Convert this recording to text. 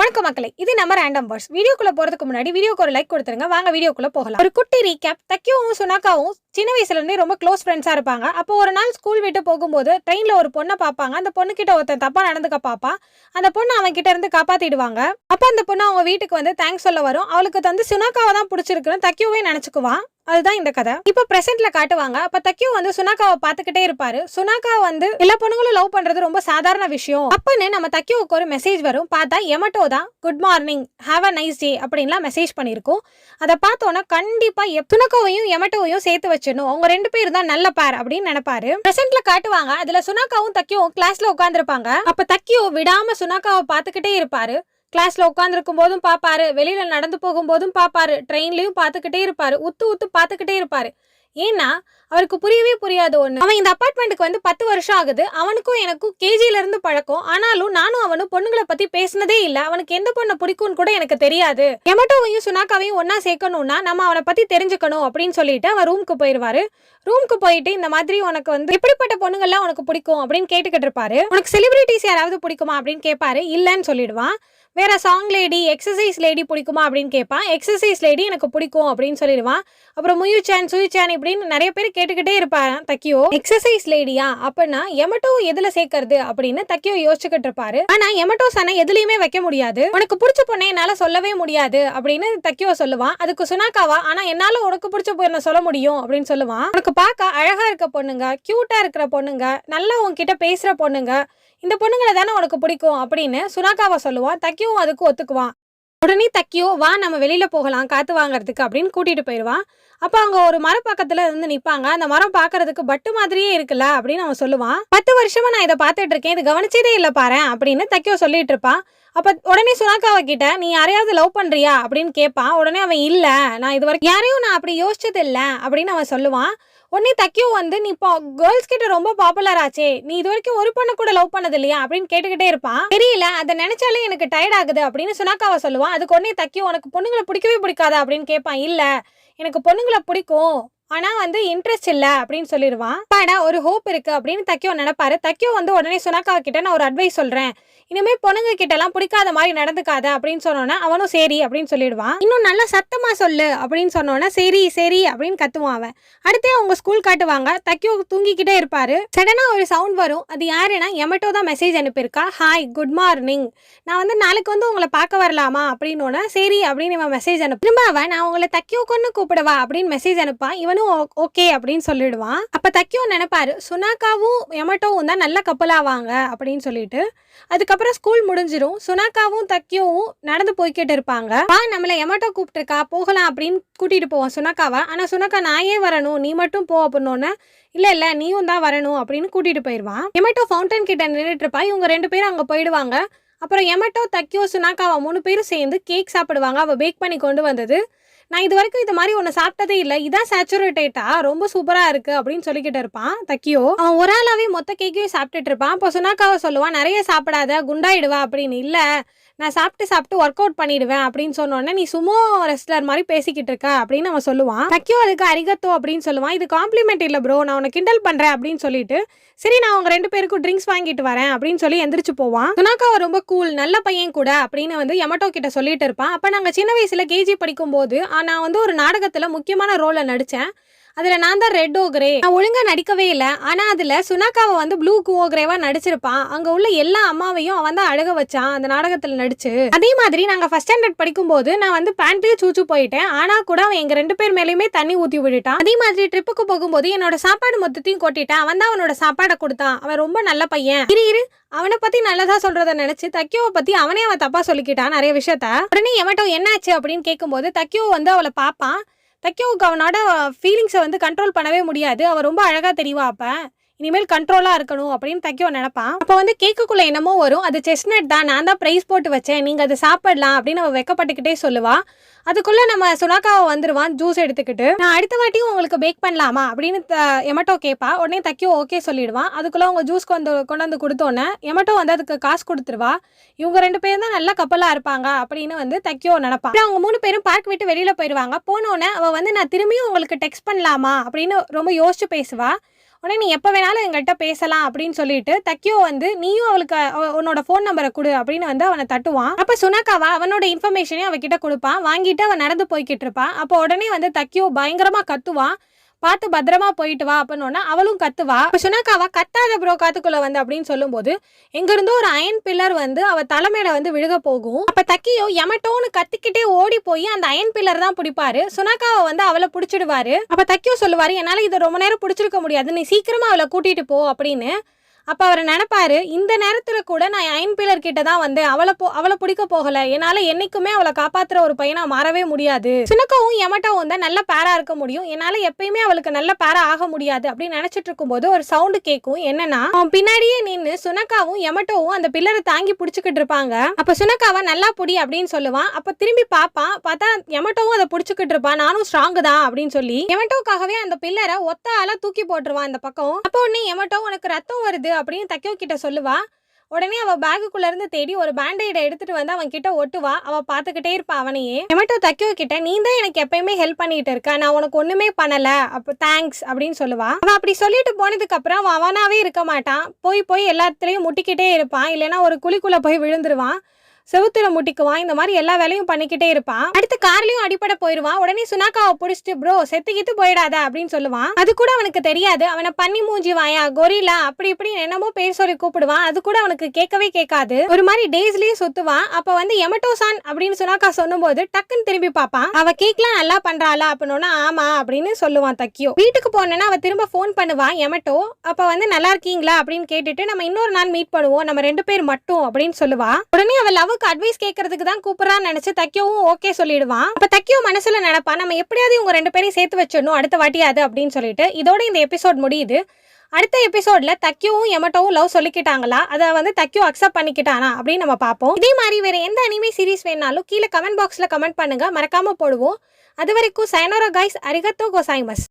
வணக்கம் மக்களே, இது நம்ம ரேண்டம் வேர்ட்ஸ். வீடியோக்குள்ள போறதுக்கு முன்னாடி வீடியோக்கு ஒரு லைக் கொடுத்துருங்க. வாங்க வீடியோக்குள்ள போகலாம். ஒரு குட்டி ரீகேப். தக்கியோவும் சுனாக்காவும் சின்ன வயசுல இருந்தே ரொம்ப க்ளோஸ் ஃப்ரெண்ட்ஸா இருப்பாங்க. அப்போ ஒரு நாள் ஸ்கூல் விட்டு போகும்போது ட்ரெயின்ல ஒரு பொண்ணை பார்ப்பாங்க. அந்த பொண்ணு கிட்ட ஒருத்தன் தப்பா நடந்துக்க பாப்பா. அந்த பொண்ணு அவன் கிட்ட இருந்து காப்பாத்திடுவாங்க. அப்ப அந்த பொண்ணு அவங்க வீட்டுக்கு வந்து தேங்க்ஸ் சொல்ல வரும். அவளுக்கு வந்து சுனாக்காவை தான் பிடிச்சிருக்குன்னு தக்கியோவே நினைச்சுக்குவான். அதுதான் இந்த கதை. இப்ப பிரசன்ட்ல காட்டுவாங்க. அப்ப தக்கியோ வந்து சுனாக்காவை பாத்துக்கிட்டே இருப்பாரு. சுனாக்கா வந்து எல்லா பொண்ணுங்களும் லவ் பண்றது ரொம்ப சாதாரண விஷயம் அப்பன்னு நம்ம தக்கியோவுக்கு ஒரு மெசேஜ் வரும். பார்த்தா எமட்டோ தான் good morning, have a nice day அப்படின்லாம் மெசேஜ் பண்ணிருக்கோம். அதை பார்த்தோன்னா கண்டிப்பா சுனாக்காவையும் எமட்டோவையும் சேர்த்து வச்சிடணும். அவங்க ரெண்டு பேரும் தான் நல்ல பேர் அப்படின்னு நினைப்பாரு. பிரசன்ட்ல காட்டுவாங்க. அதுல சுனாக்காவும் தக்கியோவும் கிளாஸ்ல உட்காந்துருப்பாங்க. அப்ப தக்கியோ விடாம சுனாக்காவை பாத்துக்கிட்டே இருப்பாரு. கிளாஸ்ல உட்காந்துருக்கும் போதும் பாப்பாரு, வெளியில நடந்து போகும்போதும் பாப்பாரு, ட்ரெயின்லயும் பாத்துக்கிட்டே இருப்பாரு, உத்து உத்து பாத்துக்கிட்டே இருப்பாரு. ஏன்னா அவருக்கு புரியவே புரியாது ஒண்ணு. அவன் இந்த அபார்ட்மெண்ட்டுக்கு வந்து 10 வருஷம் ஆகுது. அவனுக்கும் எனக்கும் கேஜில இருந்து பழக்கம். ஆனாலும் நானும் அவனும் பொண்ணுங்களை பத்தி பேசினதே இல்ல. அவனுக்கு எந்த பொண்ணை பிடிக்கும்னு கூட எனக்கு தெரியாது. எமட்டோவையும் சுனாக்காவையும் ஒன்னா சேர்க்கணும்னா நம்ம அவனை பத்தி தெரிஞ்சுக்கணும் அப்படின்னு சொல்லிட்டு அவன் ரூமுக்கு போயிருவாரு. ரூமுக்கு போயிட்டு இந்த மாதிரி உனக்கு வந்து எப்படிப்பட்ட பொண்ணுங்கள்லாம் உனக்கு பிடிக்கும் அப்படின்னு கேட்டுக்கிட்டு இருப்பாரு. உனக்கு செலிபிரிட்டிஸ் யாராவது பிடிக்குமா அப்படின்னு கேட்பாரு. இல்லன்னு சொல்லிடுவான். வேற சாங் லேடி, எக்ஸசைஸ் லேடி பிடிக்குமா அப்படின்னு கேட்பான். எக்ஸசைஸ் லேடி எனக்கு பிடிக்கும் அப்படின்னு சொல்லிடுவான். அப்புறம் முயுச்சான், சுயுச்சான் இப்படின்னு நிறைய பேர் கேட்டுக்கிட்டே இருப்பாரு தக்கியோ. எக்ஸசைஸ் லேடியா அப்படின்னா எமட்டோ எதுல சேர்க்கறது அப்படின்னு தக்கியோ யோசிச்சுக்கிட்டு இருப்பாரு. ஆனா எமட்டோ சனை எதுலயுமே வைக்க முடியாது. உனக்கு பிடிச்ச பொண்ணை என்னால சொல்லவே முடியாது அப்படின்னு தக்கியோ சொல்லுவான். அதுக்கு சுனாக்காவா ஆனா என்னால உனக்கு பிடிச்ச பொண்ணை சொல்ல முடியும் அப்படின்னு சொல்லுவான். உனக்கு பார்க்க அழகா இருக்க பொண்ணுங்க, கியூட்டா இருக்கிற பொண்ணுங்க, நல்லா உன்கிட்ட பேசுற பொண்ணுங்க, இந்த பொண்ணுங்களை தானே உனக்கு பிடிக்கும் அப்படின்னு சுனாக்காவை சொல்லுவான். தக்கியும் அதுக்கு ஒத்துக்குவான். உடனே தக்கியோ வா நம்ம வெளியில போகலாம் காத்து வாங்கறதுக்கு அப்படின்னு கூட்டிட்டு போயிடுவான். அப்ப அவங்க ஒரு மரம் பக்கத்துல இருந்து நிப்பாங்க. அந்த மரம் பாக்குறதுக்கு பட்டு மாதிரியே இருக்குல்ல அப்படின்னு அவன் சொல்லுவான். 10 வருஷமா நான் இதை பார்த்துட்டு இருக்கேன், இது கவனிச்சதே இல்ல பாரு அப்படின்னு தக்கியோ சொல்லிட்டு இருப்பான். அப்ப உடனே சுனாக்காவை கிட்ட நீ யாரையாவது லவ் பண்றியா அப்படின்னு கேட்பான். உடனே அவன் இல்ல, நான் இது வரைக்கும் யாரையும் நான் அப்படி யோசிச்சது இல்ல அப்படின்னு அவன் சொல்லுவான். உடனே தக்கியோ வந்து நீ இப்போ கேர்ள்ஸ் கிட்ட ரொம்ப பாப்புலர் ஆச்சே, நீ இது வரைக்கும் ஒரு பொண்ணு கூட லவ் பண்ணது இல்லையா அப்படின்னு கேட்டுக்கிட்டே இருப்பான். தெரியல, அதை நினைச்சாலே எனக்கு டயர்ட் ஆகுது அப்படின்னு சுனாக்காவை சொல்லுவான். அதுக்கு உடனே தக்கியோ உனக்கு பொண்ணுங்களை பிடிக்கவே பிடிக்காதா அப்படின்னு கேட்பான். இல்ல, எனக்கு பொண்ணுங்களை பிடிக்கும், ஆனா வந்து இன்ட்ரெஸ்ட் இல்ல அப்படின்னு சொல்லிடுவான். பாடா ஒரு ஹோப் இருக்கு அப்படின்னு தக்கியோ நினைப்பாரு. தக்கியோ வந்து உடனே சுனாக்காவை கிட்ட நான் ஒரு அட்வைஸ் சொல்றேன், இனிமே பொண்ணுங்க கிட்ட எல்லாம் பிடிக்காத மாதிரி நடந்துக்காத அப்படின்னு சொன்னோன்னா அவனும் சரி அப்படின்னு சொல்லிடுவான். இன்னும் நல்லா சத்தமா சொல்லு அப்படின்னு சொன்னோன்னா சரி சரி அப்படின்னு கத்துவான் அவன். அடுத்தே அவங்க ஸ்கூல் காட்டுவாங்க. தக்கியோ தூங்கிக்கிட்டே இருப்பாரு. சடனா ஒரு சவுண்ட் வரும். அது யாருன்னா எமட்டோ தான் மெசேஜ் அனுப்பியிருக்கா. ஹாய், குட் மார்னிங், நான் வந்து நாளைக்கு வந்து உங்களை பார்க்க வரலாமா அப்படின்னோன்னா சரி அப்படின்னு இவன் மெசேஜ் அனுப்பு. திரும்ப அவன் நான் உங்களை தக்கியோ கொண்டு கூப்பிடவா அப்படின்னு மெசேஜ் அனுப்பான். இவனும் ஓகே அப்படின்னு சொல்லிடுவான். அப்ப தக்கியோ நினைப்பாரு சுனாக்காவும் எமட்டோவும் தான் நல்ல கப்பலாவாங்க அப்படின்னு சொல்லிட்டு. அதுக்கப்புறம் ஸ்கூல் முடிஞ்சிரும். சுனாக்காவும் தக்கியோவும் நடந்து போய்கிட்டு இருப்பாங்க. நம்மள எமட்டோ கூப்பிட்டுருக்கா போகலாம் அப்படின்னு கூட்டிட்டு போவான் சுனாக்காவா. ஆனா சுனாக்கா நான் ஏன் வரணும், நீ மட்டும் போ அப்படின்னோன்னு இல்ல இல்ல நீயும் தான் வரணும் அப்படின்னு கூட்டிட்டு போயிடுவான். எமட்டோ ஃபவுண்டன் கிட்ட நின்றுட்டு இருப்பா. இவங்க 2 பேரும் அங்க போயிடுவாங்க. அப்புறம் எமட்டோ, தக்கியோ, சுனாக்காவா 3 பேரும் சேர்ந்து கேக் சாப்பிடுவாங்க. அவ பேக் பண்ணி கொண்டு வந்தது. நான் இது வரைக்கும் இது மாதிரி ஒன்று சாப்பிட்டதே இல்லை, இதான் சேச்சுரேட்டா, ரொம்ப சூப்பரா இருக்கு அப்படின்னு சொல்லிக்கிட்டு இருப்பான் தக்கியோ. அவன் ஒரு ஆளாவே மொத்த கேக்கையும் சாப்பிட்டுட்டு இருப்பான். இப்போ சுனாக்காவை சொல்லுவான் நிறைய சாப்பிடாத குண்டாயிடுவா அப்படின்னு. இல்ல, நான் சாப்பிட்டு ஒர்க் அவுட் பண்ணிடுவேன் அப்படின்னு சொன்னோடனே நீ சுமோ ரெஸ்லர் மாதிரி பேசிக்கிட்டு இருக்க அப்படின்னு அவன் சொல்லுவான். தக்கியோ அதுக்கு அரிகத்தோ அப்படின்னு சொல்லுவான். இது காம்ப்ளிமெண்ட் இல்லை ப்ரோ, நான் உன்னை கிண்டல் பண்றேன் அப்படின்னு சொல்லிட்டு சரி நான் அவங்க 2 பேருக்கும் ட்ரிங்க்ஸ் வாங்கிட்டு வரேன் அப்படின்னு சொல்லி எந்திரிச்சு போவான். சுனாக்காவை ரொம்ப கூல், நல்ல பையன் கூட அப்படின்னு வந்து எமட்டோ கிட்ட சொல்லிட்டு இருப்பான். அப்ப நாங்க சின்ன வயசுல கேஜி படிக்கும் போது நான் வந்து ஒரு நாடகத்துல முக்கியமான ரோலை நடிச்சேன். அதுல நான் தான் ரெட் ஓக்ரே. நான் ஒழுங்கா நடிக்கவே இல்லை. ஆனா அதுல சுனாக்காவை வந்து ப்ளூ ஓக்ரேவா நடிச்சிருப்பான். அங்க உள்ள எல்லா அம்மாவையும் அவன் தான் அழக வச்சான் அந்த நாடகத்துல நடிச்சு. அதே மாதிரி நாங்க ஃபர்ஸ்ட் ஸ்டாண்டர்ட் படிக்கும் போது நான் வந்து பேண்ட்லயே சூச்சு போயிட்டேன். ஆனா கூட அவன் எங்க 2 பேர் மேலேயுமே தண்ணி ஊத்தி விட்டுட்டான். அதே மாதிரி ட்ரிப்புக்கு போகும்போது என்னோட சாப்பாடு மொத்தத்தையும் கொட்டிட்டான். அவன் தான் அவனோட சாப்பாடை கொடுத்தான். அவன் ரொம்ப நல்ல பையன். இரு அவனை பத்தி நல்லதா சொல்றத நினைச்சு தக்கியோவை பத்தி அவனே அவன் தப்பா சொல்லிக்கிட்டான் நிறைய விஷயத்த. உடனே எமட்டோ என்னாச்சு அப்படின்னு கேட்கும்போது தக்கியோ வந்து அவளை பாப்பான். தக்கியோவுக்கு அவனோட ஃபீலிங்ஸை வந்து கண்ட்ரோல் பண்ணவே முடியாது. அவன் ரொம்ப அழகா தெரியவா. அப்ப இனிமேல் கண்ட்ரோலா இருக்கணும் அப்படின்னு தக்கியோ நினைப்பான். அப்போ வந்து கேக்குக்குள்ள என்னமோ வரும். அது செஸ்னட் தான், நான் தான் பிரைஸ் போட்டு வச்சேன், நீங்க அதை சாப்பிடலாம் அப்படின்னு அவன் வெக்கப்பட்டுக்கிட்டே சொல்லுவா. அதுக்குள்ள நம்ம சுனாக்காவை வந்துருவான் ஜூஸ் எடுத்துக்கிட்டு. நான் அடுத்த வாட்டியும் உங்களுக்கு பேக் பண்ணலாமா அப்படின்னு எமட்டோ கேட்பா. உடனே தக்கியோ ஓகே சொல்லிடுவான். அதுக்குள்ள அவங்க ஜூஸ் கொண்டு வந்து கொடுத்தோன்னே எமட்டோ வந்து அதுக்கு காசு கொடுத்துருவா. இவங்க 2 பேரும் தான் நல்ல கப்பலா இருப்பாங்க அப்படின்னு வந்து தக்கியோ நினைப்பா. அவங்க 3 பேரும் பார்க் விட்டு வெளியில போயிடுவாங்க. போனோன்னே அவ வந்து நான் திரும்பியும் உங்களுக்கு டெக்ஸ்ட் பண்ணலாமா அப்படின்னு ரொம்ப யோசிச்சு பேசுவா. உடனே நீ எப்போ வேணாலும் எங்கள்கிட்ட பேசலாம் அப்படின்னு சொல்லிட்டு தக்கியோ வந்து நீயும் அவளுக்கு உன்னோட ஃபோன் நம்பரை கொடு அப்படின்னு வந்து அவனை தட்டுவான். அப்போ சுனாக்காவா அவனோட இன்ஃபர்மேஷனையும் அவகிட்ட கொடுப்பான். வாங்கிட்டு அவன் நடந்து போய்கிட்டு இருப்பான். அப்போ உடனே வந்து தக்கியோ பயங்கரமாக கத்துவான், பார்த்து பத்திரமா போயிட்டு வா அப்படின்னு. அவளும் கத்துவா. இப்போ சுனாக்காவா கத்தாத ப்ரோ காத்துக்குள்ள வந்து அப்படின்னு சொல்லும்போது எங்கிருந்தோ ஒரு அயன் பில்லர் வந்து அவ தலைமையில வந்து விழுக போகும். அப்ப தக்கியோ யமட்டோன்னு கத்திக்கிட்டே ஓடி போய் அந்த அயன் பில்லர் தான் பிடிப்பாரு. சுனாக்காவை வந்து அவளை பிடிச்சிடுவாரு. அப்ப தக்கியோ சொல்லுவாரு, என்னால இதை ரொம்ப நேரம் பிடிச்சிருக்க முடியாது, நீ சீக்கிரமா அவளை கூட்டிட்டு போ அப்படின்னு. அப்போ அவர் நினைப்பாரு, இந்த நேரத்தில் கூட நான் அயன் பில்லர் கிட்ட தான் வந்து அவளை பிடிக்க போகலை, என்னால் என்னைக்குமே அவளை காப்பாற்றுற ஒரு பையனாக மாறவே முடியாது, சுனக்காவும் யமட்டாவும் தான் நல்ல பேரா இருக்க முடியும், என்னால் எப்பயுமே அவளுக்கு நல்ல பேரா ஆக முடியாது அப்படின்னு நினச்சிட்டு இருக்கும்போது ஒரு சவுண்டு கேட்கும். என்னன்னா அவன் பின்னாடியே நின்று சுனக்காவும் யமட்டோவும் அந்த பில்லரை தாங்கி பிடிச்சிக்கிட்டு இருப்பாங்க. அப்போ சுனக்காவை நல்லா புடி அப்படின்னு சொல்லுவான். அப்போ திரும்பி பார்ப்பான், பார்த்தா யமட்டோவும் அதை பிடிச்சிக்கிட்டு இருப்பான். நானும் ஸ்ட்ராங்கு தான் அப்படின்னு சொல்லி யமட்டோக்காகவே அந்த பில்லரை ஒத்த ஆளா தூக்கி போட்டுருவான் அந்த பக்கம். அப்போ உடனே யமட்டோ உனக்கு ரத்தம் வருது அப்படின்னு தக்கியோ கிட்ட சொல்லுவா. உடனே அவ பேக்குக்குள்ள இருந்து தேடி ஒரு பேண்டைடை எடுத்துட்டு வந்து அவன் கிட்ட ஒட்டுவா. அவ பாத்துக்கிட்டே இருப்பா அவனையே. யமட்டோ தக்கியோ கிட்ட, நீ தான் எனக்கு எப்பயுமே ஹெல்ப் பண்ணிட்டு இருக்க, நான் உனக்கு ஒண்ணுமே பண்ணல, அப்ப தேங்க்ஸ் அப்படின்னு சொல்லுவா. அவன் அப்படி சொல்லிட்டு போனதுக்கு அப்புறம் அவன் அவனாவே இருக்க மாட்டான். போய் எல்லாத்துலயும் முட்டிக்கிட்டே இருப்பான். இல்லைன்னா ஒரு குழிக்குள்ள போய் விழுந்துருவான், செவுத்துல முட்டிக்குவான். இந்த மாதிரி எல்லா வேலையும் பண்ணிக்கிட்டே இருப்பான். அடுத்து கார்லயும் அடிப்படை போயிருவான். உடனே சுனாக்காவை பிடிச்சிட்டு ப்ரோ செத்துக்கிட்டு போயிடாத அப்படின்னு சொல்லுவான். அது கூட அவனுக்கு தெரியாது. அவனை பண்ணி மூஞ்சி வாயா, கொரிலா அப்படி இப்படி என்னமோ பேர் சொல்லி கூப்பிடுவான். அது கூட அவனுக்கு கேட்கவே கேட்காது. ஒரு மாதிரி டேஸ்லயே சுத்துவான். அப்ப வந்து யமட்டோசான் அப்படின்னு சுனாக்கா சொல்லும்போது டக்குன்னு திரும்பி பார்ப்பான். அவ கேக்லாம் நல்லா பண்றாளா அப்படின்னு. ஆமா அப்படின்னு சொல்லுவான் தக்கியோ. வீட்டுக்கு போனேன்னா அவ திரும்ப போன் பண்ணுவான் யமட்டோ. அப்ப வந்து நல்லா இருக்கீங்களா அப்படின்னு கேட்டுட்டு நம்ம இன்னொரு நாள் மீட் பண்ணுவோம், நம்ம 2 பேர் மட்டும் அப்படின்னு சொல்லுவா. உடனே அவ லவ் அட்வைஸ் கேட்கறதுக்கு தான் கூப்பிடுறான்னு நினைச்சு தக்கியோவும் ஓகே சொல்லிடுவான். அப்ப தக்கியோ மனசுல நினைப்பா, நம்ம எப்படியாவது இவங்க 2 பேரையும் சேர்த்து வச்சிடணும் அடுத்த வாட்டியாது அப்படின்னு சொல்லிட்டு. இதோட இந்த எபிசோட் முடியுது. அடுத்த எபிசோட்ல தக்கியோவும் யமட்டோவும் லவ் சொல்லிக்கிட்டாங்களா, அதை வந்து தக்கியோ அக்செப்ட் பண்ணிக்கிட்டானா அப்படின்னு நம்ம பார்ப்போம். இதே மாதிரி வேற எந்த அனிமே சீரிஸ் வேணாலும் கீழே கமெண்ட் பாக்ஸ்ல கமெண்ட் பண்ணுங்க, மறக்காம போடுவோம். அது வரைக்கும் சயனோரா கைஸ், அரிகத்தோ கோசாய்மஸ்.